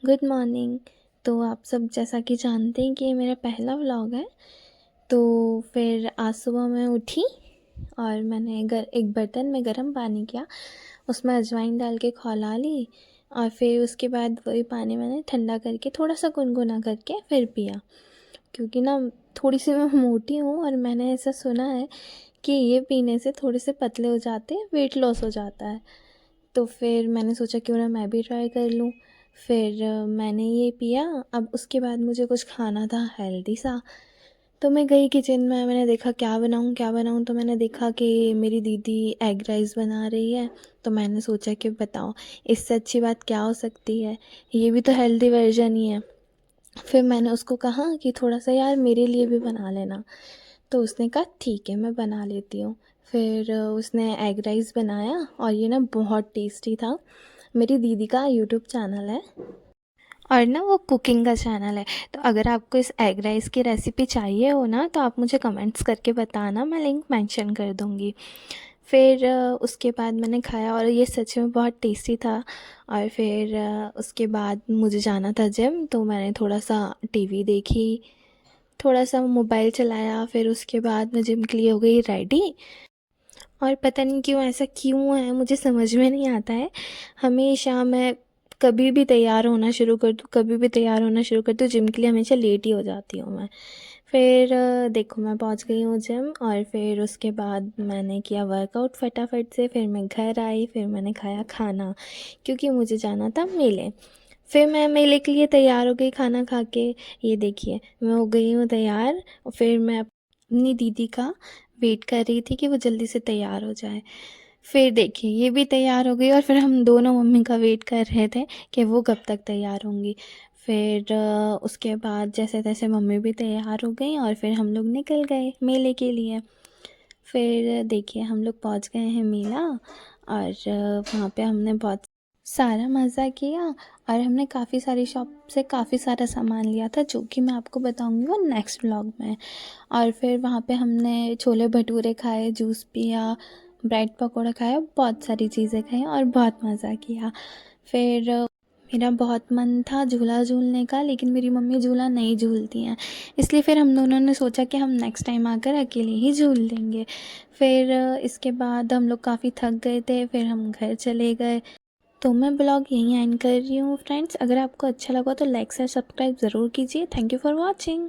Good morning. तो आप सब जैसा कि जानते हैं कि ये मेरा पहला व्लॉग है। तो फिर आज सुबह मैं उठी और मैंने एक बर्तन में गर्म पानी किया, उसमें अजवाइन डाल के खौला ली और फिर उसके बाद वही पानी मैंने ठंडा करके थोड़ा सा गुनगुना करके फिर पिया। क्योंकि ना थोड़ी सी मैं मोटी हूँ और मैंने ऐसा सुना है कि ये पीने से थोड़े से पतले हो जाते हैं, वेट लॉस हो जाता है। तो फिर मैंने सोचा क्यों ना मैं भी ट्राई कर लूँ। फिर मैंने ये पिया। अब उसके बाद मुझे कुछ खाना था हेल्दी सा, तो मैं गई किचन में, मैंने देखा क्या बनाऊँ क्या बनाऊँ। तो मैंने देखा कि मेरी दीदी एग राइस बना रही है, तो मैंने सोचा कि बताओ इससे अच्छी बात क्या हो सकती है, ये भी तो हेल्दी वर्जन ही है। फिर मैंने उसको कहा कि थोड़ा सा यार मेरे लिए भी बना लेना, तो उसने कहा ठीक है मैं बना लेती हूँ। फिर उसने एग राइस बनाया और ये ना बहुत टेस्टी था। मेरी दीदी का यूट्यूब चैनल है और ना वो कुकिंग का चैनल है। तो अगर आपको इस एग राइस की रेसिपी चाहिए हो ना, तो आप मुझे कमेंट्स करके बताना, मैं लिंक मेंशन कर दूँगी। फिर उसके बाद मैंने खाया और ये सच में बहुत टेस्टी था। और फिर उसके बाद मुझे जाना था जिम, तो मैंने थोड़ा सा टीवी देखी, थोड़ा सा मोबाइल चलाया। फिर उसके बाद मैं जिम के लिए हो गई रेडी। और पता नहीं क्यों ऐसा क्यों है, मुझे समझ में नहीं आता है। हमेशा मैं कभी भी तैयार होना शुरू कर दूँ, कभी भी तैयार होना शुरू कर दूँ, जिम के लिए हमेशा लेट ही हो जाती हूँ मैं। फिर देखो मैं पहुँच गई हूँ जिम और फिर उसके बाद मैंने किया वर्कआउट फटाफट से। फिर मैं घर आई, फिर मैंने खाया खाना, क्योंकि मुझे जाना था मेले। फिर मैं मेले के लिए तैयार हो गई खाना खा के। ये देखिए मैं हो गई हूँ तैयार। और फिर मैं अपनी दीदी का वेट कर रही थी कि वो जल्दी से तैयार हो जाए। फिर देखिए ये भी तैयार हो गई और फिर हम दोनों मम्मी का वेट कर रहे थे कि वो कब तक तैयार होंगी। फिर उसके बाद जैसे तैसे मम्मी भी तैयार हो गई और फिर हम लोग निकल गए मेले के लिए। फिर देखिए हम लोग पहुंच गए हैं मेला और वहाँ पे हमने बहुत सारा मज़ा किया और हमने काफ़ी सारी शॉप से काफ़ी सारा सामान लिया था, जो कि मैं आपको बताऊंगी वो नेक्स्ट व्लॉग में। और फिर वहाँ पे हमने छोले भटूरे खाए, जूस पिया, ब्रेड पकौड़ा खाया, बहुत सारी चीज़ें खाई और बहुत मज़ा किया। फिर मेरा बहुत मन था झूला झूलने का, लेकिन मेरी मम्मी झूला नहीं झूलती हैं, इसलिए फिर हम दोनों ने सोचा कि हम नेक्स्ट टाइम आकर अकेले ही झूल लेंगे। फिर इसके बाद हम लोग काफ़ी थक गए थे, फिर हम घर चले गए। तो मैं ब्लॉग यहीं एंड कर रही हूँ फ्रेंड्स। अगर आपको अच्छा लगा तो लाइक शेयर सब्सक्राइब ज़रूर कीजिए। Thank you for watching.